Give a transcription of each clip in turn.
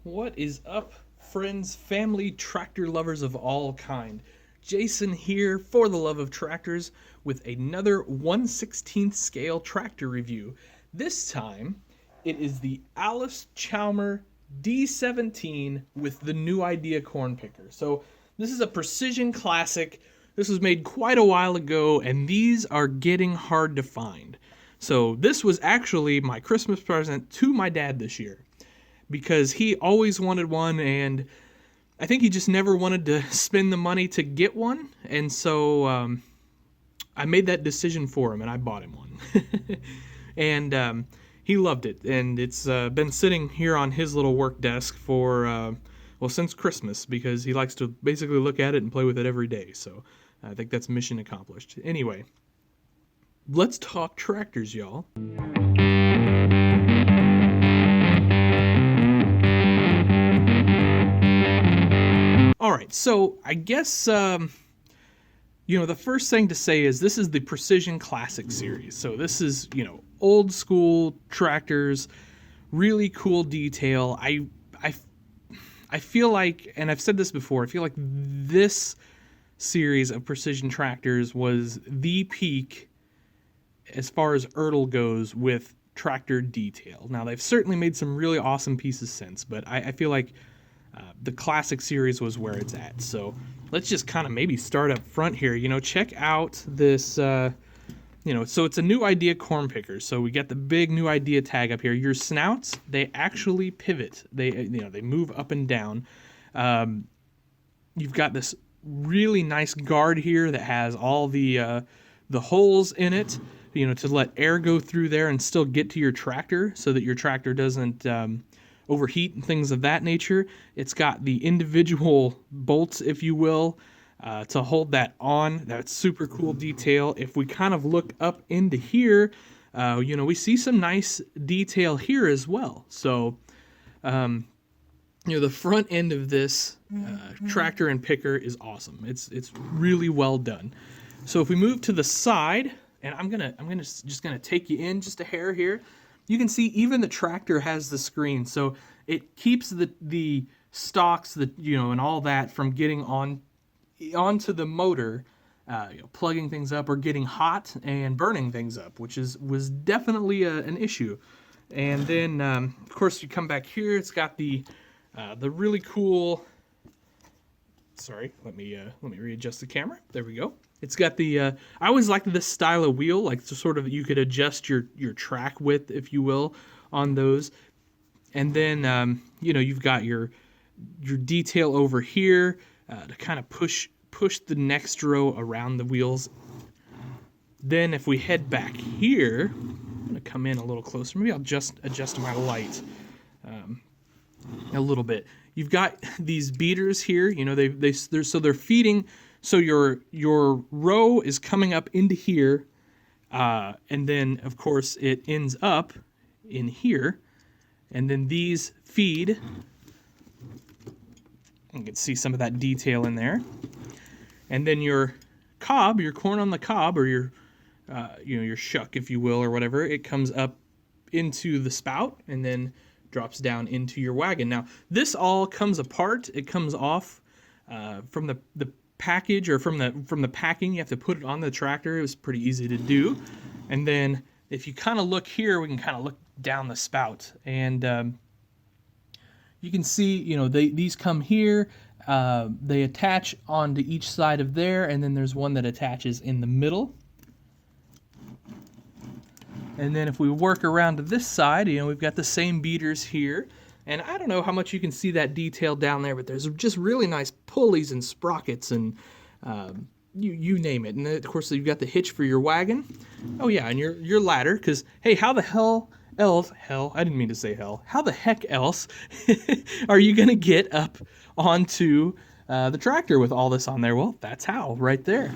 What is up, friends, family, tractor lovers of all kind? Jason here for the love of tractors with another 1/16 scale tractor review. This time, it is the Allis Chalmers D17 with the new idea corn picker. So this is a precision classic. This was made quite a while ago, and these are getting hard to find. So this was actually my Christmas present to my dad this year, because he always wanted one, and I think he just never wanted to spend the money to get one, and so I made that decision for him, and I bought him one. And he loved it, and it's been sitting here on his little work desk for, well, since Christmas, because he likes to basically look at it and play with it every day, so I think that's mission accomplished. Anyway, let's talk tractors, y'all. Alright, so I guess, the first thing to say is this is the Precision Classic series. So this is, old school tractors, really cool detail. I feel like, and I've said this before, I feel like this series of precision tractors was the peak as far as Ertl goes with tractor detail. Now, they've certainly made some really awesome pieces since, but I feel like the classic series was where it's at. So let's just kind of maybe start up front here. Check out this, so it's a new idea corn picker. So we get the big new idea tag up here. Your snouts, they actually pivot. They move up and down. You've got this really nice guard here that has all the holes in it, to let air go through there and still get to your tractor so that your tractor doesn't overheat and things of that nature. It's got the individual bolts, if you will, to hold that on. That's super cool detail. If we kind of look up into here, we see some nice detail here as well. So, the front end of this tractor and picker is awesome. It's really well done. So if we move to the side, and I'm just gonna take you in just a hair here. You can see even the tractor has the screen, so it keeps the stalks, and all that from getting onto the motor, plugging things up or getting hot and burning things up, which was definitely an issue. And then of course you come back here. It's got the really cool. Sorry, let me readjust the camera. There we go. It's got the, I always liked this style of wheel, like sort of you could adjust your track width, if you will, on those. And then, you've got your detail over here to kind of push the next row around the wheels. Then if we head back here, I'm going to come in a little closer. Maybe I'll just adjust my light a little bit. You've got these beaters here, they're feeding. So your row is coming up into here, and then of course it ends up in here, and then these feed. You can see some of that detail in there, and then your cob, your corn on the cob, or your shuck, if you will, or whatever, it comes up into the spout and then drops down into your wagon. Now this all comes apart. It comes off from the package, or from the packing. You have to put it on the tractor. It was pretty easy to do. And then if you kind of look here, we can kind of look down the spout, and you can see these come here. They attach onto each side of there, and then there's one that attaches in the middle. And then if we work around to this side, we've got the same beaters here. And I don't know how much you can see that detail down there, but there's just really nice pulleys and sprockets and you name it. And then, of course, you've got the hitch for your wagon. Oh yeah, and your ladder, because hey, how the hell else? Hell, I didn't mean to say hell. How the heck else are you gonna get up onto the tractor with all this on there? Well, that's how, right there.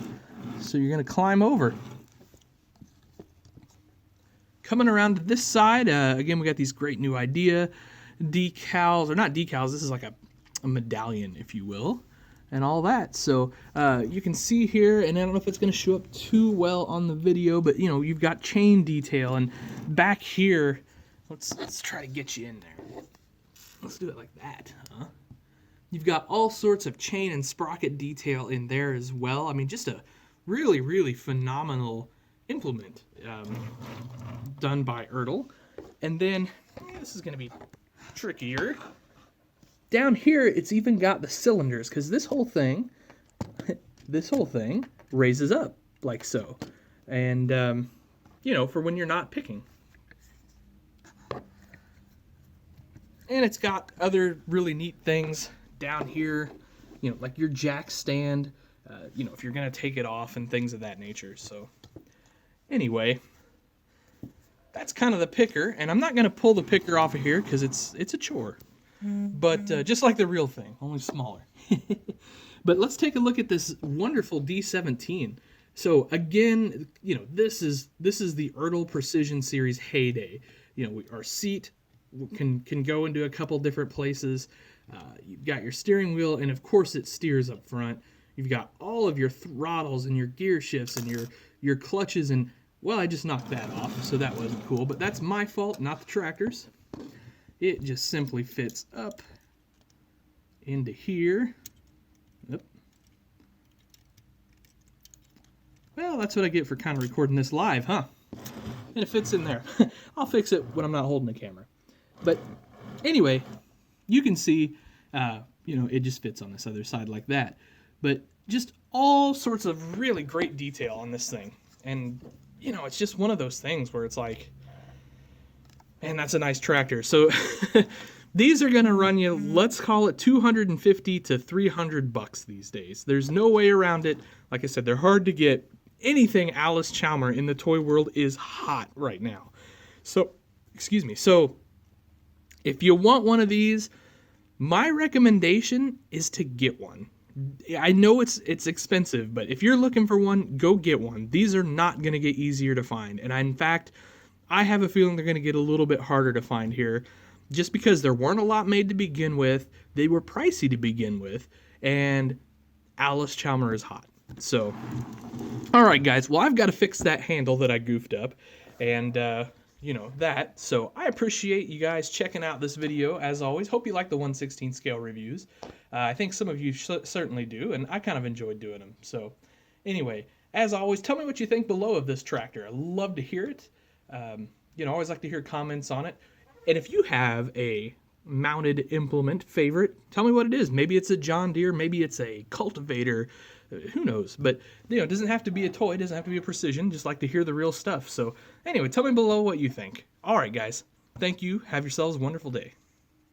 So you're gonna climb over. Coming around to this side, again, we got these great new idea decals, or not decals, this is like a medallion, if you will, and all that. So you can see here, and I don't know if it's going to show up too well on the video, but you've got chain detail, and back here, let's try to get you in there. let's do it like that, huh? You've got all sorts of chain and sprocket detail in there as well. I mean, just a really, really phenomenal implement done by Ertl. And then, this is going to be trickier. Down here, it's even got the cylinders, because this whole thing raises up like so. And, you know, for when you're not picking. And it's got other really neat things down here, you know, like your jack stand, you know, if you're going to take it off and things of that nature. So anyway, that's kind of the picker, and I'm not going to pull the picker off of here because it's a chore. But just like the real thing, only smaller. But let's take a look at this wonderful D17. So again, you know, this is the Ertl Precision Series heyday. You know, our seat can go into a couple different places. You've got your steering wheel, and of course it steers up front. You've got all of your throttles and your gear shifts and your clutches, and well, I just knocked that off, so that wasn't cool, but that's my fault, not the tractor's. It just simply fits up into here. Yep. Well, that's what I get for kind of recording this live, huh? And it fits in there. I'll fix it when I'm not holding the camera. But anyway, you can see, you know, it just fits on this other side like that. But just all sorts of really great detail on this thing. And, you know, it's just one of those things where it's like, man, that's a nice tractor. So these are going to run you, let's call it $250 to $300 these days. There's no way around it. Like I said, they're hard to get. Anything Allis Chalmers in the toy world is hot right now. So, excuse me. So if you want one of these, my recommendation is to get one. I know it's expensive, but if you're looking for one, go get one. These are not going to get easier to find. And in fact, I have a feeling they're going to get a little bit harder to find here just because there weren't a lot made to begin with. They were pricey to begin with, and Allis Chalmers is hot. So, all right, guys. Well, I've got to fix that handle that I goofed up, and, you know, that. So I appreciate you guys checking out this video, as always. Hope you like the 1/16 scale reviews. I think some of you certainly do, and I kind of enjoyed doing them. So anyway, as always, tell me what you think below of this tractor. I'd love to hear it. You know, I always like to hear comments on it. And if you have a mounted implement favorite, tell me what it is. Maybe it's a John Deere, maybe it's a cultivator, who knows? But, you know, it doesn't have to be a toy, it doesn't have to be a Precision, just like to hear the real stuff. So anyway, tell me below what you think. All right, guys, thank you. Have yourselves a wonderful day.